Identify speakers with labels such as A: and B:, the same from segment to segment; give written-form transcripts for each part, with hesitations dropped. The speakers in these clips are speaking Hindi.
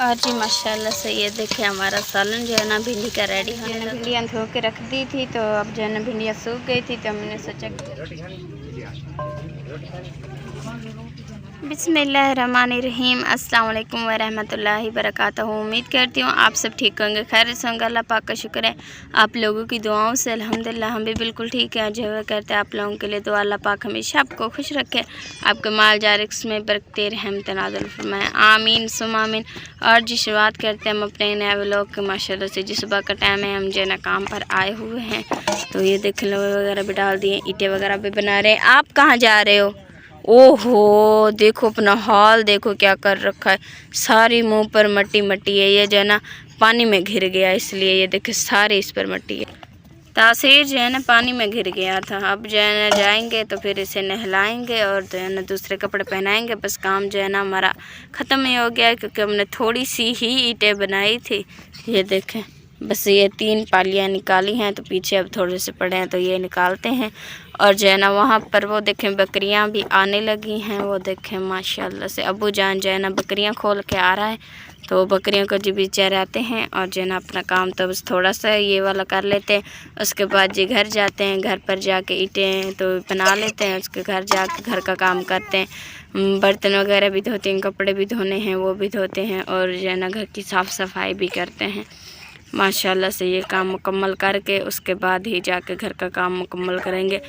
A: और जी माशाल्लाह से ये देखिए हमारा सालन जो है ना भिंडी का रेडी होने लगा। भिंडियाँ धो के रख दी थी तो अब जो है ना भिंडियाँ सूख गई थी तो हमने सोचा बिस्मिल्लाहिर्रहमानिर्रहीम अस्सलाम वालेकुम वरहमतुल्लाहि वबरकातुहू। उम्मीद करती हूँ आप सब ठीक होंगे, खैर से होंगे। अल्लाह पाक का शुक्र है आप लोगों की दुआओं से अल्हम्दुलिल्लाह हम भी बिल्कुल ठीक है। जो है करते हैं आप लोगों के लिए दुआ, अल्लाह पाक हमेशा आपको खुश रखे, आपके माल जारिक्स में बरकत रहमत नाज़िल फरमाए, आमीन सुम आमीन। और जी शुरुआत करते हैं हम अपने नए व्लॉग के माशाल्लाह से। जी सुबह का टाइम है, हम जो है ना काम पर आए हुए हैं तो ये देख लोहे वगैरह भी डाल दिए, ईंटें वगैरह भी बना रहे हैं। आप कहाँ जा रहे हो? ओहो देखो अपना हाल देखो क्या कर रखा है, सारी मुंह पर मट्टी मट्टी है। ये जो है ना पानी में घिर गया, इसलिए ये देखो सारे इस पर मट्टी है। तासीर जो है ना पानी में घिर गया था। अब जो है ना जाएंगे तो फिर इसे नहलाएंगे और जो है ना दूसरे कपड़े पहनाएंगे। बस काम जो है ना हमारा ख़त्म ही हो गया क्योंकि हमने थोड़ी सी ही ईंटें बनाई थी। ये देखें बस ये 3 पालियाँ निकाली हैं तो पीछे अब थोड़े से पड़े हैं तो ये निकालते हैं। और जो है ना वहाँ पर वो देखें बकरियाँ भी आने लगी हैं। वो देखें माशाल्लाह से अबू जान जो है ना बकरियाँ खोल के आ रहा है तो बकरियों को जी भी चराते हैं। और जो है ना अपना काम तो बस थोड़ा सा ये वाला कर लेते हैं, उसके बाद जी घर जाते हैं। घर पर जाके ईंटें तो बना लेते हैं, उसके घर जाके घर का काम करते हैं। बर्तन वगैरह भी धोते हैं, कपड़े भी धोने हैं वो भी धोते हैं और जो है ना घर की साफ़ सफाई भी करते हैं माशाल्लाह से। ये काम मुकम्मल करके उसके बाद ही जाके घर का काम मुकम्मल करेंगे।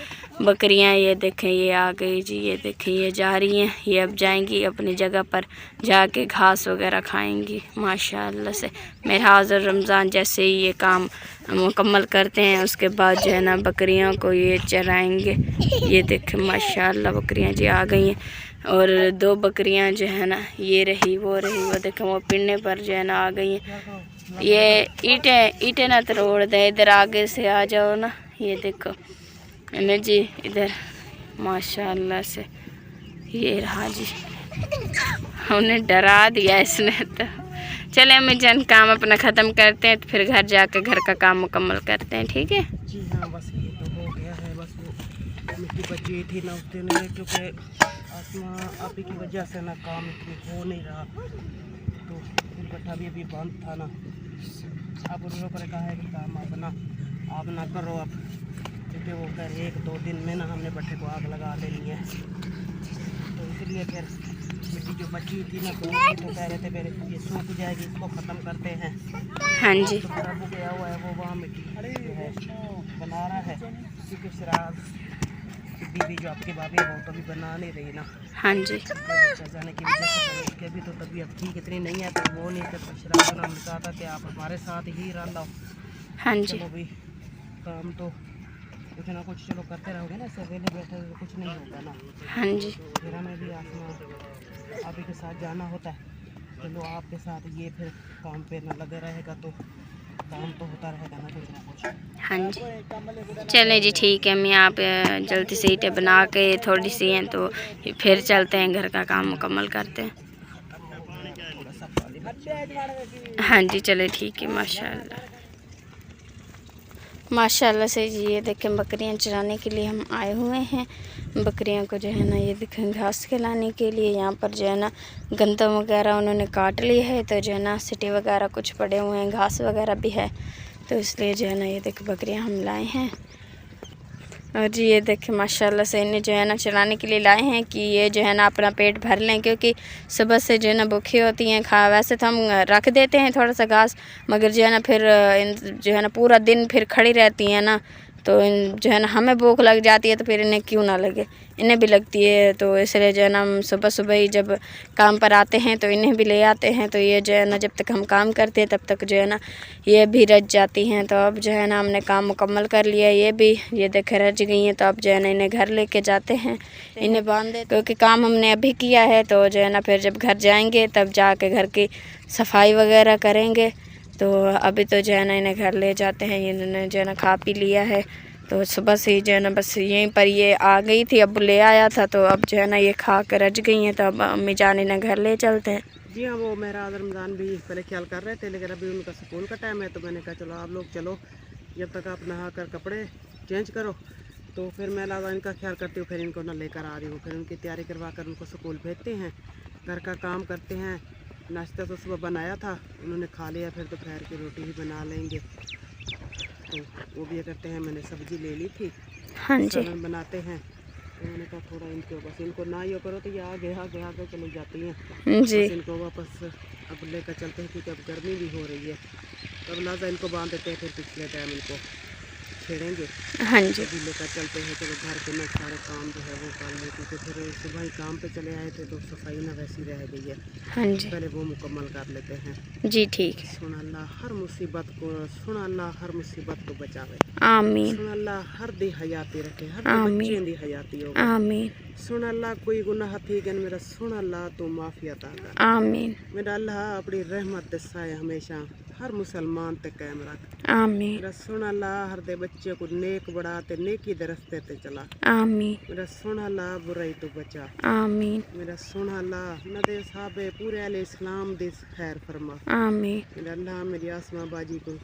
A: बकरियां ये देखें ये आ गई जी, ये देखें ये जा रही हैं, ये अब जाएंगी अपनी जगह पर जाके घास वगैरह खाएंगी माशाल्लाह से। मेरा हाज़र रमज़ान जैसे ही ये काम मुकम्मल करते हैं उसके बाद जो है ना बकरियों को ये चराएंगे। ये देखें माशाल्लाह बकरियां जी आ गई हैं और 2 बकरियां जो है ना ये रही वो देखें वो पिंडे पर जो है ना आ गई हैं। ये ईंटें ना तोड़ दे, इधर आगे से आ जाओ ना। ये देखो ना जी इधर माशाल्लाह से ये रहा जी, उन्हें डरा दिया इसने। तो चले हम जन काम अपना ख़त्म करते हैं तो फिर घर जाकर घर का काम मुकम्मल करते हैं, ठीक है
B: जी हाँ। बस ये तो हो गया है, बस वो मिट्टी बची थी ना उस दिन क्योंकि आसमां आप ही की वजह से ना काम इतनी हो नहीं रहा तो फिर भट्ठा भी अभी बंद था ना। अब उन लोगों ने कहा है कि काम आप ना करो अब, क्योंकि वो कर 1-2 दिन में ना हमने भट्ठे को आग लगा लेनी है। तो इसलिए फिर मिट्टी जो बची थी ना तो कह रहे थे फिर ये सूख जाएगी, इसको ख़त्म करते हैं।
A: हाँ जी
B: तो अबू गया हुआ है वो वहाँ मिट्टी जो है बना रहा है क्योंकि शराब बीबी जो आपकी भाभी है वो तो भी बना नहीं रही ना।
A: हाँ जी
B: बच्चा जाने की वजह से उसके भी तो तबीयत ठीक इतनी नहीं है तो वो नहीं तो शराब बना कहा था कि आप हमारे साथ ही रह लो।
A: हाँ जी
B: चलो भाई काम तो कुछ ना कुछ चलो करते रहोगे ना, ऐसे वेले बैठे तो कुछ नहीं होगा ना।
A: हाँ जी
B: फिर हमें भी आसमां आप ही के साथ जाना होता है। चलो आपके साथ ये फिर काम पे ना लगे रहेगा तो काम तो होता रहेगा ना कुछ ना कुछ।
A: हाँ जी चलें जी ठीक है। मैं आप जल्दी से ईंटें बना के थोड़ी सी हैं तो फिर चलते हैं घर का काम मुकम्मल करते हैं। हाँ जी चले ठीक है माशाल्लाह माशाल्लाह से जी। ये देखें बकरियां चराने के लिए हम आए हुए हैं। बकरियों को जो है ना ये देखें घास खिलाने के लिए यहाँ पर जो है ना गंदम वगैरह उन्होंने काट ली है तो जो है ना सिटी वगैरह कुछ पड़े हुए हैं, घास वगैरह भी है तो इसलिए जो है ना ये देखें बकरियां हम लाए हैं। और जी ये देखें माशाल्लाह से इन्हें जो है ना चलाने के लिए लाए हैं कि ये जो है ना अपना पेट भर लें, क्योंकि सुबह से जो है ना भूखी होती हैं। वैसे तो हम रख देते हैं थोड़ा सा घास, मगर जो है ना फिर जो है ना पूरा दिन फिर खड़ी रहती हैं ना तो जो है ना हमें भूख लग जाती है तो फिर इन्हें क्यों ना लगे, इन्हें भी लगती है। तो इसलिए जो है ना हम सुबह सुबह ही जब काम पर आते हैं तो इन्हें भी ले आते हैं। तो ये जो है ना जब तक हम काम करते हैं तब तक जो है ना ये भी रच जाती हैं। तो अब जो है ना हमने काम मुकम्मल कर लिया, ये भी ये देखे रच गई हैं। तो अब जो है ना इन्हें घर लेके जाते हैं, इन्हें बांध देते क्योंकि काम हमने अभी किया है। तो जो है ना फिर जब घर जाएंगे तब जाके घर की सफाई वगैरह करेंगे। तो अभी तो जो है ना इन्हें घर ले जाते हैं। इन्होंने जो है ना खा पी लिया है तो सुबह से ही जो है ना बस यहीं पर ये आ गई थी, अब ले आया था तो अब जो है ना ये खा कर रच गई हैं। तो अब अम्मी जान इन्हें घर ले चलते हैं।
B: जी हाँ, वो मेरा रमज़ान भी पहले ख्याल कर रहे थे लेकिन अभी उनका स्कूल का टाइम है तो मैंने कहा चलो आप लोग चलो, जब तक आप नहा कर कपड़े चेंज करो तो फिर मैं लाजा इनका ख्याल करती हूँ, फिर इनको ना लेकर आ रही हूँ, फिर उनकी तैयारी करवा कर उनको स्कूल भेजते हैं, घर का काम करते हैं नाश्ता तो सुबह बनाया था, उन्होंने खा लिया, फिर दोपहर की रोटी ही बना लेंगे। तो वो भी करते हैं, मैंने सब्जी ले ली थी,
A: हाँ जी
B: सालन बनाते हैं। तो मैंने कहा थोड़ा इनको बस इनको ना ये करो तो ये आगे आगे चली जाती हैं।
A: जी
B: बस इनको वापस अब लेकर चलते हैं, क्योंकि अब गर्मी भी हो रही है। तो अब लाजा इनको बांध देते हैं, फिर पिछले टाइम इनको छेड़ेंगे।
A: हाँ जी
B: अभी लेकर चलते हैं। चलो घर के में सारे काम जो है वो कर लें, क्योंकि फिर सुबह ही काम पे चले आए थे तो सफाई ना वैसी रह गई है।
A: हाँ जी
B: पहले वो मुकम्मल कर लेते हैं।
A: जी ठीक है।
B: सुन अल्लाह हर मुसीबत को बचावे।
A: आमीन
B: सुन अल्लाह हर दी हयाती रखे, हर दी
A: आमीन।
B: बच्चे दी हयाती हो।
A: आमीन
B: सुन अल्लाह कोई गुनाह थी गन मेरा, सुन अल्लाह तू माफी अता कर।
A: आमीन
B: मेरा अल्लाह अपनी रहमत दसाए हमेशा हर मुसलमान ते कायम रख।
A: आमीन
B: मेरा सुन अल्लाह हर दे बच्चे को नेक बड़ा ते नेकी दे रस्ते ते चला।
A: आमीन
B: मेरा सुन अल्लाह बुराई तो बचा।
A: आमीन
B: मेरा सुन अल्लाह न दे साहबे पूरे अल इस्लाम दे खैर फरमा।
A: आमीन
B: मेरा अल्लाह मेरी आसमा बाजी को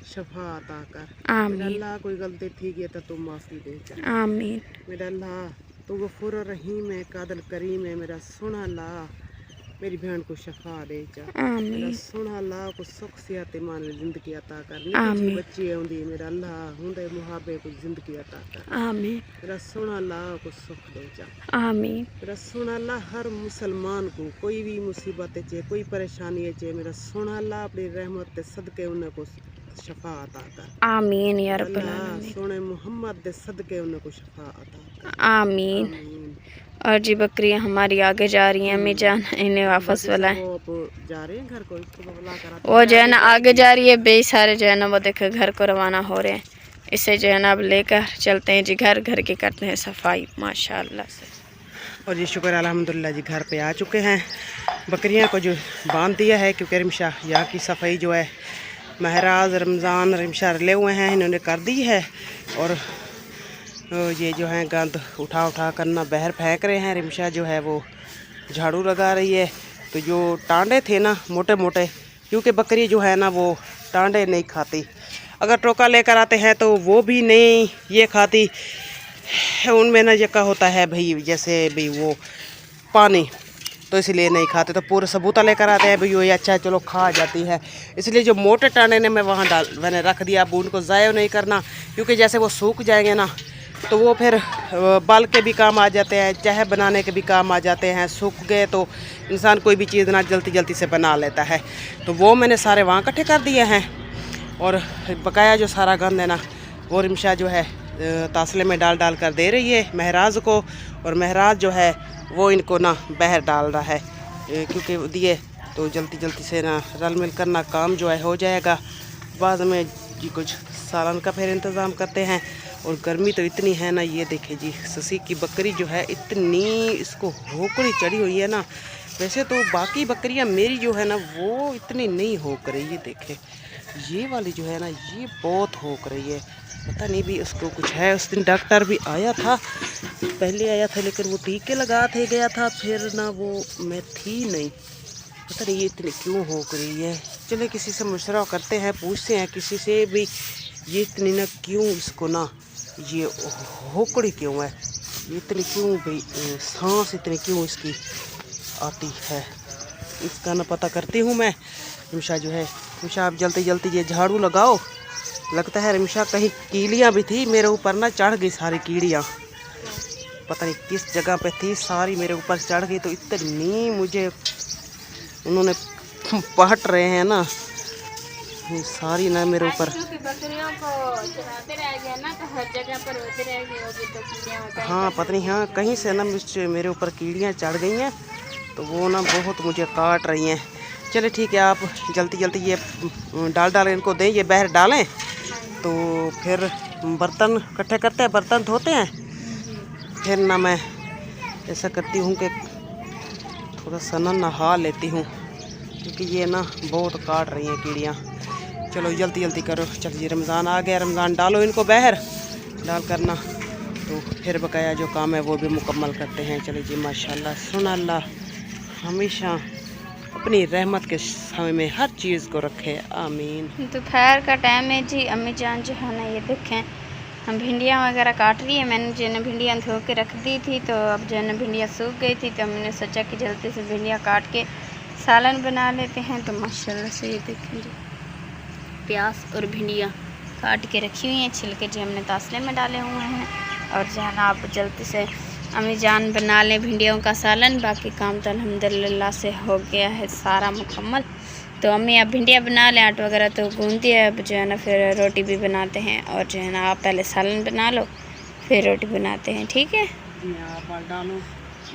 B: शफा अता कर। मेरा
A: आमीन
B: अल्लाह कोई गलती थी गई तो तू माफ़ी दे जा।
A: आमीन
B: मेरा अल्लाह तू गफूर रहीम है, कादल करीम है। मेरा सुन अल्लाह मेरी बहन को शफा दे जा। मेरा
A: आमीन
B: सुन अल्लाह को सुख सियात ईमान जिंदगी अता कर।
A: आमीन।
B: निकी बच्ची आउंदी मेरा अल्लाह हुंदे मुहाबे को जिंदगी अता कर।
A: आमीन
B: मेरा सुन अल्लाह को सुख दे जा।
A: आमीन
B: मेरा सुन अल्लाह हर मुसलमान को कोई भी मुसीबत चे कोई परेशानी चे, मेरा सुन अल्लाह अपनी रहमत के सदके उन्हें को शफा अता कर।
A: आमीन या रब्बल
B: अल्लाह
A: आलमीन
B: सोने मोहम्मद दे सदके उन्हें को शफा अता कर।
A: आमीन।
B: आमीन।
A: और जी बकरियां हमारी आगे जा रही हैं, अम्मी जान इन्हें वापस
B: बाकी
A: वाला
B: सब
A: है।
B: वो अब जा रहे हैं घर को, इसको बुला कर
A: वो जो है ना आगे जा रही है, बे सारे जो है ना वो देखो घर को रवाना हो रहे हैं। इसे जो है ना अब लेकर चलते हैं जी घर, घर की करते हैं सफाई माशाल्लाह से।
B: और जी शुक्र अल्हम्दुलिल्लाह जी घर पे आ चुके हैं। बकरियां को जो बांध दिया है, क्योंकि रिमशा यहाँ की सफाई जो है महराज रमज़ान रिमशा ले हुए हैं, इन्होंने कर दी है। और ये जो है गंद उठा उठा करना बाहर फेंक रहे हैं। रिमशा जो है वो झाड़ू लगा रही है। तो जो टांडे थे ना मोटे मोटे, क्योंकि बकरी जो है ना वो टांडे नहीं खाती, अगर टोका लेकर आते हैं तो वो भी नहीं ये खाती। उनमें ना यका होता है भाई, जैसे भाई वो पानी, तो इसलिए नहीं खाते। तो पूरा सबूता लेकर आते हैं भाई, ये अच्छा चलो खा जाती है। इसलिए जो मोटे टांडे ने मैं वहाँ मैंने रख दिया। अब उनको ज़ाया नहीं करना, क्योंकि जैसे वो सूख जाएंगे ना तो वो फिर बाल के भी काम आ जाते हैं, चाहे बनाने के भी काम आ जाते हैं। सूख गए तो इंसान कोई भी चीज़ ना जल्दी जल्दी से बना लेता है। तो वो मैंने सारे वहाँ इकट्ठे कर दिए हैं। और बकाया जो सारा गंद है ना वो रिमशा जो है तासले में डाल डाल कर दे रही है महराज को। और महराज जो है वो इनको ना बाहर डाल रहा है, क्योंकि दिए तो जल्दी जल्दी से ना रल मिल कर ना काम जो है हो जाएगा। बाद में जी कुछ सालन का फिर इंतज़ाम करते हैं। और गर्मी तो इतनी है ना, ये देखे जी ससी की बकरी जो है इतनी इसको होकड़ी चढ़ी हुई है ना। वैसे तो बाकी बकरियां मेरी जो है ना वो इतनी नहीं होक रही है। देखे ये वाली जो है ना ये बहुत होक रही है, पता नहीं भी उसको कुछ है। उस दिन डॉक्टर भी आया था, पहले आया था, लेकिन वो टीके लगा थे गया था, फिर ना वो मैं थी नहीं, पता नहीं ये इतनी क्यों होक रही है। चले किसी से मशवरा करते हैं, पूछते हैं किसी से भी ये इतनी ना क्यों इसको ना ये होकड़ी क्यों है, ये इतनी क्यों भाई सांस इतनी क्यों इसकी आती है, इसका ना पता करती हूँ मैं। रिमशा जो है, रिमशा आप जल्दी जल्दी ये झाड़ू लगाओ। लगता है रिमशा कहीं कीड़ियाँ भी थी मेरे ऊपर ना चढ़ गई सारी कीड़ियाँ, पता नहीं किस जगह पे थी, सारी मेरे ऊपर चढ़ गई। तो इतनी मुझे उन्होंने पहट रहे हैं ना सारी ना मेरे ऊपर।
A: बकरियों को चराते रह गए ना तो हर जगह पर होते रह गए होगी तो कीड़ियाँ।
B: हाँ पता नहीं, हाँ कहीं से ना मेरे ऊपर कीड़ियाँ चढ़ गई हैं, तो वो ना बहुत मुझे काट रही हैं। चले ठीक है, आप जल्दी जल्दी ये डाल डाल इनको दें, ये बाहर डालें तो फिर बर्तन इकट्ठे करते हैं, बर्तन धोते हैं। फिर ना मैं ऐसा करती हूँ कि थोड़ा सा ना नहा लेती हूँ, क्योंकि ये ना बहुत काट रही हैं कीड़ियाँ। चलो जल्दी जल्दी करो, चलिए रमज़ान आ गया, रमज़ान डालो इनको बाहर डाल करना, तो फिर बकाया जो काम है वो भी मुकम्मल करते हैं। चलिए जी माशाल्लाह, सुन अल्लाह हमेशा अपनी रहमत के समय में हर चीज़ को रखे, आमीन।
A: दोपहर का टाइम है जी, अम्मी जान जो है ना ये देखें हम भिंडियाँ वगैरह काट रही है। मैंने जो है ना भिंडियाँ धो के रख दी थी, तो अब जो है ना भिंडियाँ सूख गई थी, तो हमने सोचा कि जल्दी से भिंडियाँ काट के सालन बना लेते हैं। तो माशाल्लाह से ये देखिए प्याज और भिंडियाँ काट के रखी हुई हैं, छिलके जो हमने तासले में डाले हुए हैं। और जो है ना आप जल्दी से अम्मी जान बना लें भिंडियों का सालन। बाकी काम तो अल्हम्दुलिल्लाह से हो गया है सारा मुकम्मल। तो अम्मी आप भिंडियाँ बना लें, आटा वगैरह तो गूंथती है, अब जो है ना फिर रोटी भी बनाते हैं। और जो है ना आप पहले सालन बना लो फिर रोटी बनाते हैं, ठीक है?
B: जी हाँ, बाल डालो,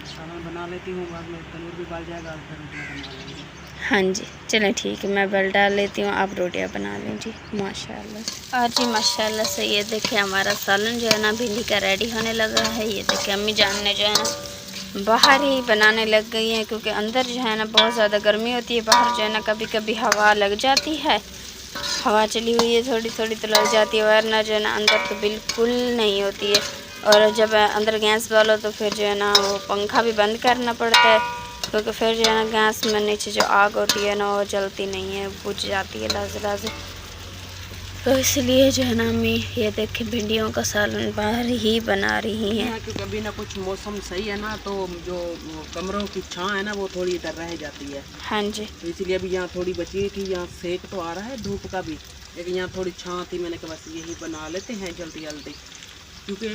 B: सालन बना लेती हूँ, बाद में तंदूर भी बाल जाएगा, फिर रोटियाँ बना लेंगे।
A: हाँ जी चलें ठीक है, मैं बल डाल लेती हूँ, आप रोटियाँ बना लें जी माशाल्लाह। और जी माशाल्लाह से ये देखिए हमारा सालन जो है ना भिंडी का रेडी होने लगा है। ये देखिए अम्मी जान ने जो है ना बाहर ही बनाने लग गई हैं, क्योंकि अंदर जो है ना बहुत ज़्यादा गर्मी होती है। बाहर जो है ना कभी कभी हवा लग जाती है, हवा चली हुई है थोड़ी थोड़ी तो लग जाती है, वरना जो है ना अंदर तो बिल्कुल नहीं होती है। और जब अंदर गैस वालो तो फिर जो है ना वो पंखा भी बंद करना पड़ता है, क्योंकि फिर जो है ना गैस में नीचे जो आग होती है ना वो जलती नहीं है, बुझ जाती है लाज। तो इसलिए जो है ना अम्मी ये देखें भिंडियों का सालन बाहर ही बना रही हैं।
B: क्योंकि अभी ना कुछ मौसम सही है ना, तो जो कमरों की छां है ना वो थोड़ी इधर रह जाती है।
A: हाँ जी,
B: तो इसलिए अभी यहाँ थोड़ी बची थी, यहाँ सेक तो आ रहा है धूप का भी, लेकिन यहाँ थोड़ी छां थी, मैंने कहा बस यही बना लेते हैं जल्दी जल्दी। क्योंकि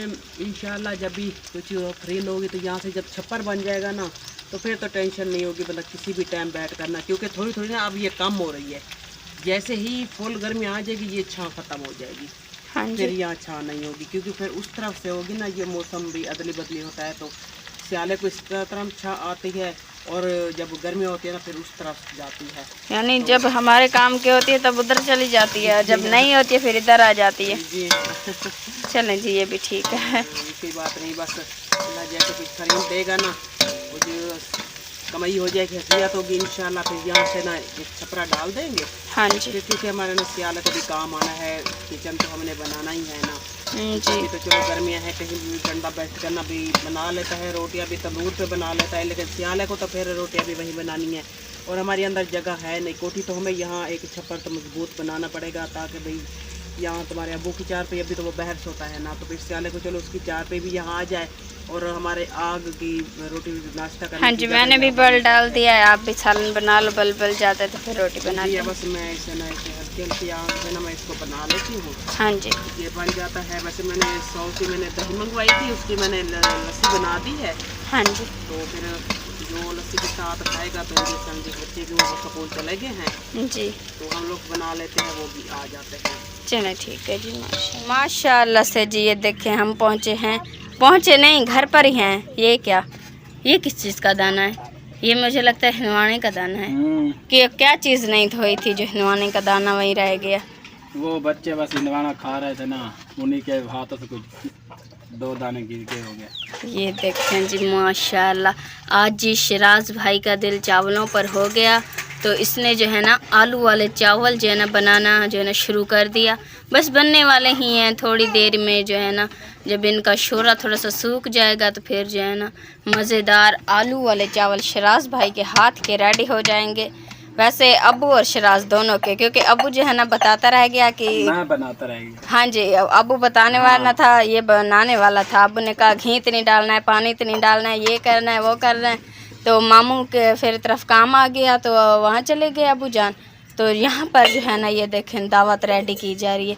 B: इंशाल्लाह जब भी कुछ फ्री लोगी तो यहाँ से जब छप्पर बन जाएगा ना तो फिर तो टेंशन नहीं होगी, मतलब किसी भी टाइम बैठ करना। क्योंकि थोड़ी थोड़ी ना अब ये कम हो रही है, जैसे ही फुल गर्मी आ जाएगी ये छां ख़त्म हो जाएगी।
A: हाँ जी,
B: फिर यहाँ छां नहीं होगी, क्योंकि फिर उस तरफ से होगी ना, ये मौसम भी अदली बदली होता है, तो सियाले को इस तरफ छां आती है और जब गर्मी होती है ना फिर उस तरफ जाती है।
A: यानी जब हमारे काम की होती है तब उधर चली जाती है, जब नहीं होती है फिर इधर आ जाती है।
B: जी
A: चलें जी ये भी ठीक है।
B: कोई बात नहीं, बस अल्लाह जैसे कुछ खरीद देगा ना वो जो कमाई हो जाएगी, हसीयत होगी इंशाल्लाह, फिर यहाँ से ना एक छपरा डाल देंगे।
A: हाँ जी,
B: क्योंकि हमारे ना सियाले को भी काम आना है, किचन तो हमने बनाना ही है ना।
A: जी
B: तो चलो गर्मियाँ हैं, कहीं भी ठंडा बैठ करना भी बना लेता है, रोटियाँ भी तंदूर पे बना लेता है, लेकिन सियाले को तो फिर रोटियाँ भी वहीं बनानी है। और हमारे अंदर जगह है नहीं कोठी, तो हमें यहाँ एक छप्पर तो मजबूत बनाना पड़ेगा, ताकि भाई यहाँ तुम्हारे अबू की चार पे अभी तो वो बाहर सोता है ना, तो फिर सियाले को चलो उसकी चार पे भी यहाँ आ जाए और हमारे आग की रोटी नाश्ता करने।
A: हाँ जी, मैंने भी बल डाल दिया है, आप भी सालन बना लो, बल जाता है तो फिर रोटी बना लो।
B: बस मैं इसे ना हल्की हल्की आग से ना मैं इसको बना लेती हूँ।
A: हाँ जी,
B: ये बन जाता है। वैसे मैंने 100 की मैंने दही मंगवाई थी, उसकी मैंने लस्सी बना दी है।
A: हाँ जी,
B: तो फिर जो लस्सी के साथ खाएगा तो ये समझे बच्चे भी वो स्कूल चले गए हैं
A: जी,
B: तो हम लोग बना लेते हैं, वो भी आ जाते हैं।
A: चलें ठीक है जी माशाल्लाह से जी। ये देखें हम पहुँचे नहीं, घर पर ही हैं। ये क्या, ये किस चीज़ का दाना है? ये मुझे लगता है हिंदवाने का दाना है। कि क्या चीज़ नहीं धोई थी जो हिंदवाने का दाना वहीं रह गया?
C: वो बच्चे बस हिंदवाना खा रहे थे ना, उन्हीं के हाथों से कुछ 2 दाने गिर के हो गया।
A: ये देखें जी माशाल्लाह, आज जी शिराज भाई का दिल चावलों पर हो गया, तो इसने जो है ना आलू वाले चावल जो है ना बनाना जो है ना शुरू कर दिया। बस बनने वाले ही हैं, थोड़ी देर में जो है ना जब इनका शोरा थोड़ा सा सूख जाएगा तो फिर जो है ना मज़ेदार आलू वाले चावल शिराज भाई के हाथ के रेडी हो जाएंगे। वैसे अबू और शिराज दोनों के, क्योंकि अबू जो है ना बताता रह गया कि
C: मैं बनाता रहेगा।
A: हाँ जी, अबू बताने वाला था, ये बनाने वाला था। अबू ने कहा घी इतनी डालना है, पानी इतनी डालना है, ये करना है वो करना है। तो मामू के फिर तरफ काम आ गया तो वहाँ चले गए अबू जान। तो यहाँ पर जो है ना ये देखें दावत रेडी की जा रही है।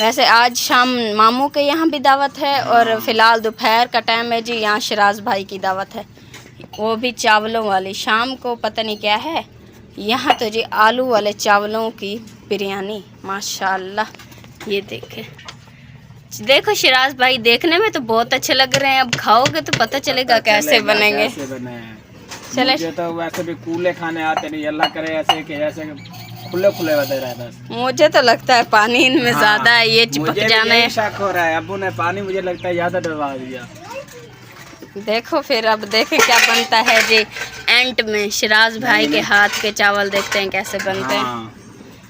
A: वैसे आज शाम मामू के यहाँ भी दावत है और फ़िलहाल दोपहर का टाइम है जी, यहाँ शिराज भाई की दावत है, वो भी चावलों वाली। शाम को पता नहीं क्या है, यहाँ तो जी आलू वाले चावलों की बिरयानी माशाल्लाह। ये देखें, देखो शिराज भाई देखने में तो बहुत अच्छे लग रहे हैं, अब खाओगे तो पता चलेगा कैसे बनेंगे।
C: चले तो वैसे भी कूले खाने आते नहीं, अल्लाह करे ऐसे कि ऐसे खुले खुले होते रहे बस।
A: मुझे तो लगता है पानी इनमें ज़्यादा है, ये चिपक जाना है।
C: शक हो रहा है, अबू ने पानी मुझे लगता है ज़्यादा डलवा दिया।
A: देखो फिर अब देखें क्या बनता है जी एंड में। शिराज भाई के हाथ के चावल देखते हैं कैसे बनते हैं।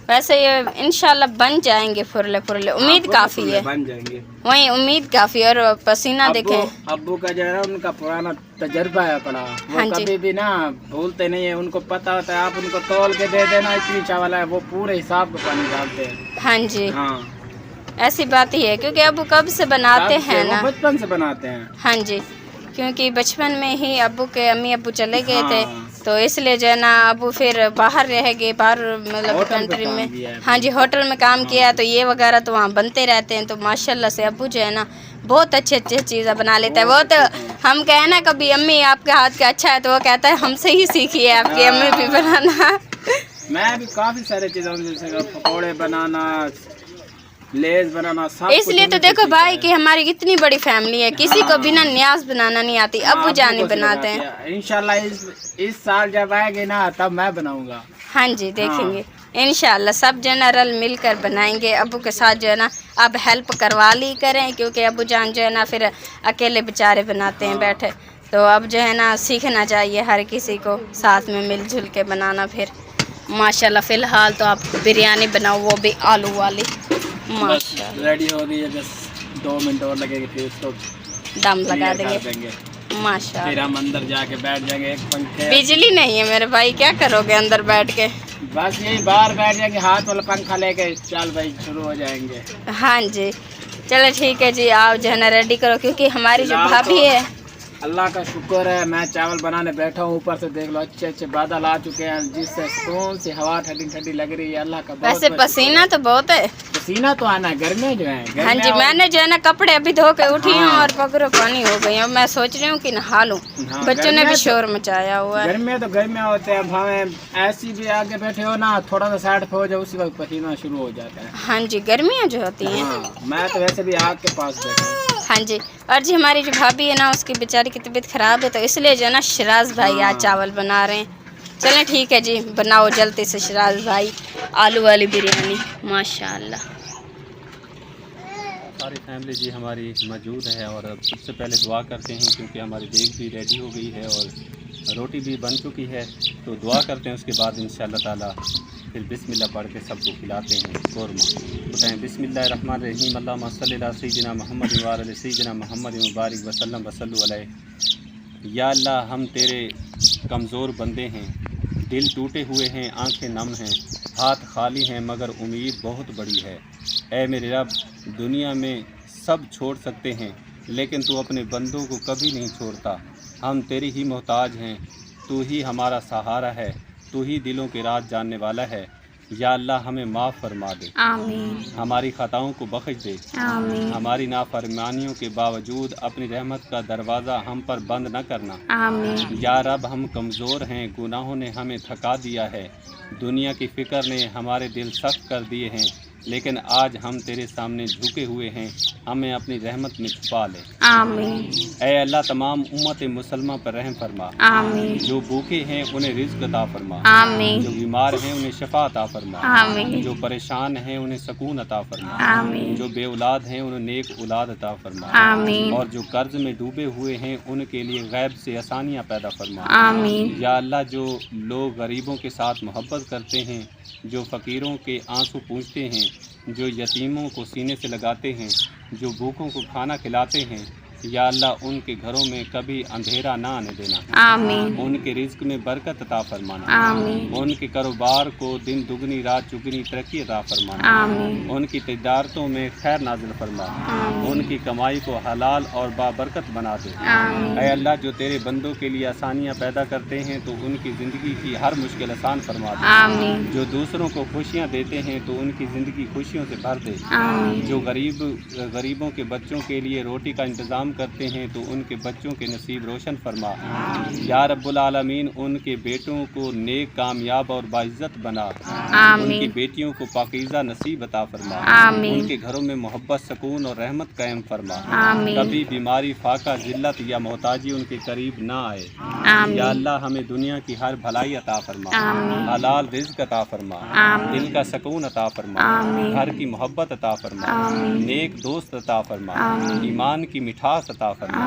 A: वैसे ये इंशाल्लाह बन जाएंगे फुरले फुरले, उम्मीद काफ़ी है,
C: बन जाएंगे
A: वही उम्मीद काफ़ी। और पसीना देखें,
C: अब्बू का जो है उनका पुराना तजर्बा है पड़ा, वो
A: हाँ
C: कभी भी ना भूलते नहीं है, उनको पता होता है। आप उनको तौल के दे देना इतनी चावल है, वो पूरे हिसाब का पानी डालते हैं।
A: हाँ जी,
C: हाँ
A: ऐसी बात ही है, क्योंकि अबू कब से बनाते हैं ना,
C: बचपन से बनाते हैं।
A: हाँ जी, क्योंकि बचपन में ही अब्बू के अम्मी अब्बू चले गए थे तो इसलिए जो है ना अब फिर बाहर रह गए, बाहर मतलब
C: होटल पे
A: कंट्री
C: काम
A: में।
C: किया है।
A: हाँ जी, होटल में काम किया है, तो ये वगैरह तो वहाँ बनते रहते हैं। तो माशाल्लाह से अबू जो है ना बहुत अच्छे अच्छे चीज़ें बना लेता है। वो तो हम कहें ना कभी अम्मी आपके हाथ का अच्छा है, तो वो कहता है हमसे ही सीखी है आपकी अम्मी भी बनाना।
C: मैं भी काफ़ी सारे चीज़ें जैसे पकौड़े बनाना, लेज बनाना, सब
A: इसलिए तो देखो भाई कि हमारी इतनी बड़ी फैमिली है, किसी को बिना न्याज बनाना नहीं आती, अबू जान ही बनाते हैं।
C: इंशाल्लाह इस साल जब आएंगे ना तब मैं बनाऊंगा।
A: हाँ जी, देखेंगे इंशाल्लाह सब जो है ना रल मिलकर बनाएंगे। अबू के साथ जो है ना अब हेल्प करवा ली करें, क्योंकि अबू जान जो है ना फिर अकेले बेचारे बनाते हैं बैठे। तो अब जो है ना सीखना चाहिए हर किसी को साथ में मिलजुल के बनाना। फिर माशाल्लाह फ़िलहाल तो आप बिरयानी बनाओ, वो भी आलू वाली। माशाल्लाह
C: रेडी हो गई है, बस 2 मिनट और लगेंगे फिर उसको
A: दम लगा
C: क्लियर कर
A: देंगे।
C: फिर
A: माशाल्लाह
C: हम अंदर जाके बैठ जाएंगे। एक पंखे,
A: बिजली नहीं है मेरे भाई, क्या करोगे अंदर बैठ के?
C: बस यही बाहर बैठ जाएंगे, हाथ वाला पंखा लेके चल भाई शुरू हो जाएंगे।
A: हाँ जी, चलो ठीक है जी, आप जो है ना रेडी करो, क्योंकि हमारी जो भाभी है।
C: अल्लाह का शुक्र है, मैं चावल बनाने बैठा हूँ, ऊपर से देख लो अच्छे अच्छे बादल आ चुके हैं, जिससे सुकून से हवा ठंडी ठंडी लग रही है। अल्लाह का बहुत
A: वैसे पसीना तो बहुत है।
C: पसीना तो आना है, गर्मी जो है।
A: हाँ जी, मैंने जो है ना कपड़े अभी धो के उठी हूँ और पगरो पानी हो गई हूँ। मैं सोच रही हूँ कि नहा लूँ। बच्चों ने भी शोर मचाया हुआ है।
C: गर्मी तो गर्मियाँ होते हैं, भावें ऐसी भी आगे बैठे हो ना, थोड़ा सा साइड पे हो जाए उसी वक्त पसीना शुरू हो जाता है।
A: हाँ जी, गर्मियाँ जो होती हैं।
C: हाँ, मैं तो वैसे भी आग के पास बैठा हूँ।
A: हाँ जी, और जी हमारी जो भाभी है ना उसकी बेचारी की तबीयत ख़राब है, तो इसलिए जो है ना शिराज भाई आज चावल बना रहे हैं। चलें ठीक है जी, बनाओ जल्दी से शिराज भाई आलू वाली बिरयानी। माशाल्लाह
D: सारी फैमिली जी हमारी मौजूद है, और अब सबसे पहले दुआ करते हैं क्योंकि हमारी देग भी रेडी हो गई है और रोटी भी बन चुकी है। तो दुआ करते हैं, उसके बाद इंशाअल्लाह ताला फिर बिस्मिल्लाह पढ़ के सबको खिलाते हैं कौरमा। बताएँ बिस्मिल्लाहिर्रहमानिर्रहीम, अल्लाहुम्मा सल्ली अला सय्यिदिना मुहम्मद व अला सय्यिदिना मुहम्मद व बारिक वसल्लम वसल्लु अलैहि। या अल्लाह, हम तेरे कमज़ोर बंदे हैं, दिल टूटे हुए हैं, आंखें नम हैं, हाथ खाली हैं, मगर उम्मीद बहुत बड़ी है। ऐ मेरे रब, दुनिया में सब छोड़ सकते हैं लेकिन तू अपने बंदों को कभी नहीं छोड़ता। हम तेरी ही मोहताज हैं, तू ही हमारा सहारा है, तू ही दिलों के राज जानने वाला है। या अल्लाह, हमें माफ़ फरमा दे,
A: आमीन
D: हमारी ख़ताओं को बख्श दे।
A: आमीन
D: हमारी नाफरमानियों के बावजूद अपनी रहमत का दरवाज़ा हम पर बंद न करना।
A: आमीन।
D: या रब, हम कमज़ोर हैं, गुनाहों ने हमें थका दिया है, दुनिया की फ़िक्र ने हमारे दिल सख्त कर दिए हैं, लेकिन आज हम तेरे सामने झुके हुए हैं, हमें अपनी रहमत में छुपा ले।
A: आमीन
D: ऐ अल्लाह, तमाम उम्मत मुसलमान पर रहम फरमा।
A: आमीन
D: जो भूखे हैं उन्हें रिज़्क़ अता फरमा,
A: आमीन
D: जो बीमार हैं उन्हें शफा अता फरमा,
A: आमीन
D: जो परेशान हैं उन्हें सुकून अता फरमा,
A: आमीन
D: जो बेऔलाद हैं उन्हें नेक औलाद अता फरमा,
A: आमीन
D: और जो कर्ज में डूबे हुए हैं उनके लिए गैब से आसानियाँ पैदा फरमा।
A: आमीन
D: या अल्लाह, जो लोग गरीबों के साथ मोहब्बत करते हैं, जो फ़कीरों के आंसू पूंछते हैं, जो यतीमों को सीने से लगाते हैं, जो भूखों को खाना खिलाते हैं, या अल्लाह उनके घरों में कभी अंधेरा ना आने देना।
A: आमीन
D: उनके रिज्क में बरकत अता फरमाना।
A: आमीन
D: उनके कारोबार को दिन दुगनी रात चुगनी तरक्की अता फरमाना।
A: आमीन
D: उनकी तिजारतों में खैर नाजिल फरमा। उनकी कमाई को हलाल और बाबरकत बना दे।
A: आमीन
D: ऐ अल्लाह, जो तेरे बंदों के लिए आसानियाँ पैदा करते हैं तो उनकी ज़िंदगी की हर मुश्किल आसान फरमा दे।
A: आमीन
D: जो दूसरों को खुशियाँ देते हैं तो उनकी ज़िंदगी खुशियों से भर दे।
A: आमीन
D: जो गरीबों के बच्चों के लिए रोटी का इंतज़ाम करते हैं तो उनके बच्चों के नसीब रोशन फरमा। या रब्बुल आलमीन, उनके बेटों को नेक, कामयाब और बाइज़्ज़त बना।
A: आमीन
D: उनकी बेटियों को पाकीज़ा नसीब अता फरमा।
A: आमीन
D: उनके घरों में मोहब्बत, सुकून और रहमत कायम फरमा।
A: आमीन
D: कभी बीमारी, फाका, जिल्लत या मोहताजी उनके करीब ना आए।
A: आमीन
D: या अल्लाह, हमें दुनिया की हर भलाई अता फरमा,
A: आमीन
D: हलाल रिज़्क अता फरमा,
A: आमीन
D: दिल का सुकून अता फरमा,
A: आमीन
D: घर की मोहब्बत अता फरमा,
A: आमीन
D: नेक दोस्त अता फरमा,
A: आमीन
D: ईमान की मिठास अता फरमा।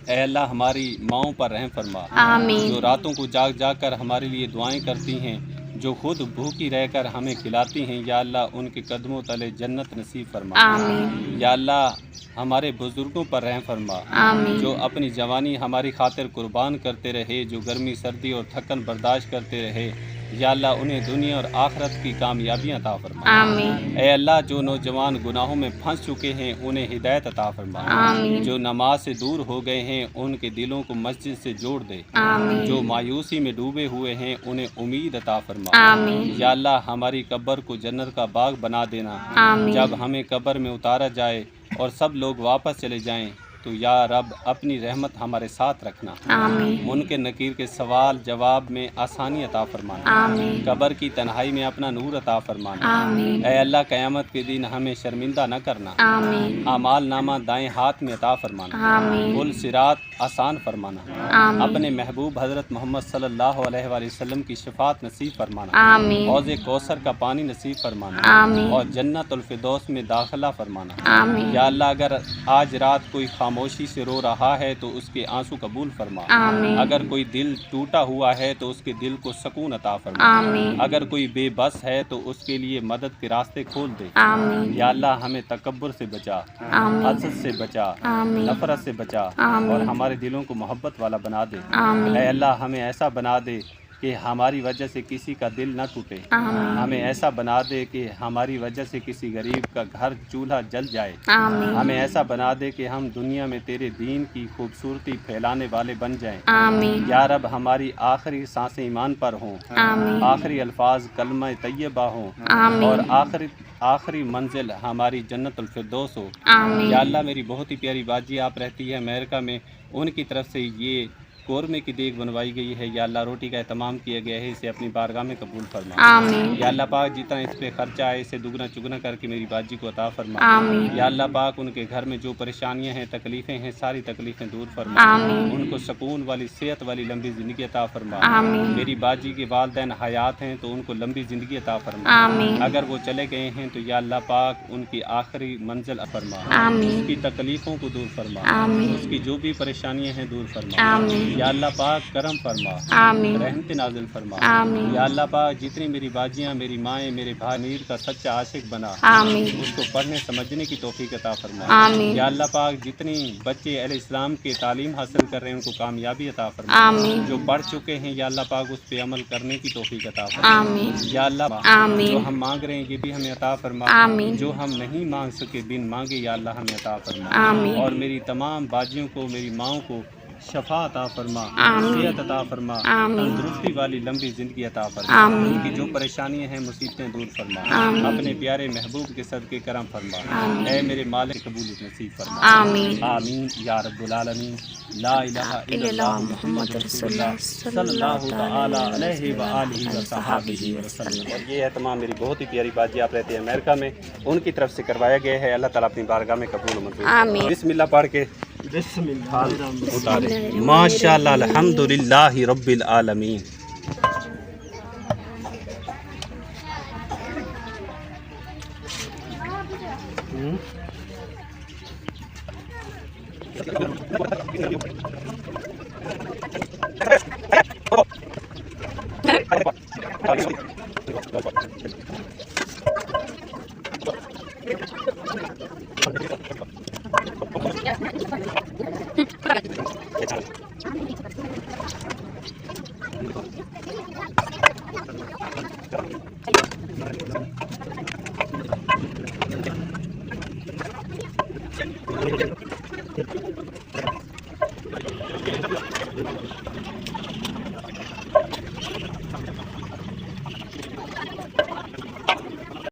D: ऐ अल्लाह, हमारी माओं पर रहम फरमा,
A: आमीन
D: जो रातों को जाग जाग कर हमारे लिए दुआएं करती हैं, जो खुद भूखी रहकर हमें खिलाती हैं। या अल्लाह, उनके कदमों तले जन्नत नसीब फरमा।
A: आमीन
D: या अल्लाह, हमारे बुजुर्गों पर रहम फरमा,
A: आमीन
D: जो अपनी जवानी हमारी खातिर कुर्बान करते रहे, जो गर्मी सर्दी और थकन बर्दाश्त करते रहे। या अल्लाह उन्हें दुनिया और आखिरत की कामयाबियाँ अता फरमा।
A: आमीन
D: ऐ अल्लाह जो नौजवान गुनाहों में फंस चुके हैं उन्हें हिदायत अता फरमा।
A: आमीन
D: जो नमाज से दूर हो गए हैं उनके दिलों को मस्जिद से जोड़ दे।
A: आमीन
D: जो मायूसी में डूबे हुए हैं उन्हें उम्मीद अता फरमा।
A: आमीन
D: या अल्लाह हमारी कब्र को जन्नत का बाग बना देना।
A: आमीन
D: जब हमें कब्र में उतारा जाए और सब लोग वापस चले जाएं तो या रब अपनी रहमत हमारे साथ रखना।
A: आमीन
D: मुनकर नकीर के सवाल जवाब में आसानी अता फरमाना।
A: आमीन
D: कब्र की तन्हाई में अपना नूर अता फरमाना।
A: आमीन
D: ऐ अल्लाह क़यामत के दिन हमें शर्मिंदा न करना।
A: आमीन
D: अमाल नामा दाएं हाथ में अता फरमाना।
A: आमीन
D: पुल सिरात आसान फरमाना।
A: आमीन
D: अपने महबूब हज़रत मोहम्मद सल्लल्लाहु अलैहि वसल्लम की शफात नसीब फरमाना।
A: आमीन
D: हौज़ कौसर का पानी नसीब फरमाना।
A: आमीन
D: और जन्नतुल फिरदौस में दाखिला फरमाना।
A: आमीन
D: या अल्लाह अगर आज रात कोई खामोशी से रो रहा है तो उसके आंसू कबूल फरमा।
A: आमीन
D: अगर कोई दिल टूटा हुआ है तो उसके दिल को सुकून अता फरमा।
A: आमीन
D: अगर कोई बेबस है तो उसके लिए मदद के रास्ते खोल दे।
A: आमीन
D: या अल्लाह हमें तकब्बुर से बचा,
A: आमीन
D: हसद से बचा,
A: आमीन
D: नफरत से बचा
A: आमीन
D: और हमारे दिलों को मोहब्बत वाला बना दे।
A: आमीन
D: ऐ अल्लाह हमें ऐसा बना दे कि हमारी वजह से किसी का दिल न टूटे।
A: आमीन
D: हमें ऐसा बना दे कि हमारी वजह से किसी गरीब का घर चूल्हा जल जाए।
A: आमीन
D: हमें ऐसा बना दे कि हम दुनिया में तेरे दीन की खूबसूरती फैलाने वाले बन जाएं।
A: आमीन
D: या रब हमारी आखिरी सांसें ईमान पर हों,
A: आमीन
D: आखिरी अल्फाज कलमा तैयबा हों
A: आमीन
D: और आखिरी मंजिल हमारी जन्नतुल फिरदौस हो।
A: आमीन
D: या अल्लाह मेरी बहुत ही प्यारी बाजी आप रहती है अमेरिका में, उनकी तरफ से ये कोरमे की देग बनवाई गई है। या अल्लाह रोटी का एहतमाम किया गया है, इसे अपनी बारगाह में कबूल फरमा।
A: आमीन
D: या अल्लाह पाक जितना इस पे खर्चा है इसे दुगना चुगना करके मेरी बाजी को अता फरमा।
A: आमीन
D: या अल्लाह पाक उनके घर में जो परेशानियां हैं तकलीफ़ें हैं सारी तकलीफ़ें दूर फरमा।
A: आमीन
D: उनको सुकून वाली सेहत वाली लंबी ज़िंदगी अता फरमा।
A: आमीन
D: मेरी बाजी के वालिदैन हयात हैं तो उनको लंबी ज़िंदगी अता फरमा।
A: आमीन
D: अगर वो चले गए हैं तो या अल्लाह पाक उनकी आखिरी मंजिल फरमा।
A: आमीन
D: उसकी तकलीफ़ों को दूर फरमा।
A: आमीन
D: उसकी जो भी परेशानियां हैं दूर फरमा।
A: आमीन
D: या अल्लाह पाक करम फरमा,
A: आमीन
D: रहमत नाजिल फरमा।
A: आमीन
D: या अल्लाह पाक जितनी मेरी बाजियाँ मेरी माएँ मेरे भाई नीर का सच्चा आशिक बना,
A: आमीन
D: उसको पढ़ने समझने की तौफीक अता फरमा।
A: आमीन
D: या अल्लाह पाक जितनी बच्चे अहले इस्लाम के तालीम हासिल कर रहे हैं उनको कामयाबी अता फरमा।
A: आमीन
D: जो पढ़ चुके हैं या अल्लाह पाक उस पे अमल करने की तौफीक अता फरमा।
A: आमीन
D: या अल्लाह
A: आमीन
D: जो हम मांग रहे हैं ये भी हमें अता फरमा।
A: आमीन
D: जो हम नहीं मांग सके बिन मांगे या अल्लाह हमें अता फरमा।
A: आमीन
D: और मेरी तमाम बाजियों को मेरी माओं को शफा अता फरमा,
A: आमीन
D: सेहत अता फरमा,
A: आमीन
D: तंदुरुस्ती वाली लंबी ज़िंदगी अता फरमा।
A: आमीन
D: उनकी जो परेशानियां हैं मुसीबतें दूर फरमा।
A: आमीन
D: अपने प्यारे महबूब के सदके करम फरमा।
A: आमीन
D: ऐ मेरे मालिक कबूलियत नसीब फरमा।
A: आमीन
D: आमीन या रब्बुल आलमीन। ला इलाहा इल्लल्लाह मुहम्मद रसूलुल्लाह सल्लल्लाहु तआला अलैहि व आलिहि व सहाबिहि वसल्लम। और ये है तमाम मेरी बहुत ही प्यारी बाजी आप रहती है अमेरिका में, उनकी तरफ से करवाया गया है। अल्लाह ताला अपनी बारगाह में कबूल मंजूर।
A: आमीन
D: बिस्मिल्लाह पढ़ के
B: बिस्मिल्लाह
D: उतारे। माशाअल्लाह अल्हम्दुलिल्लाहि रब्बिल आलमीन।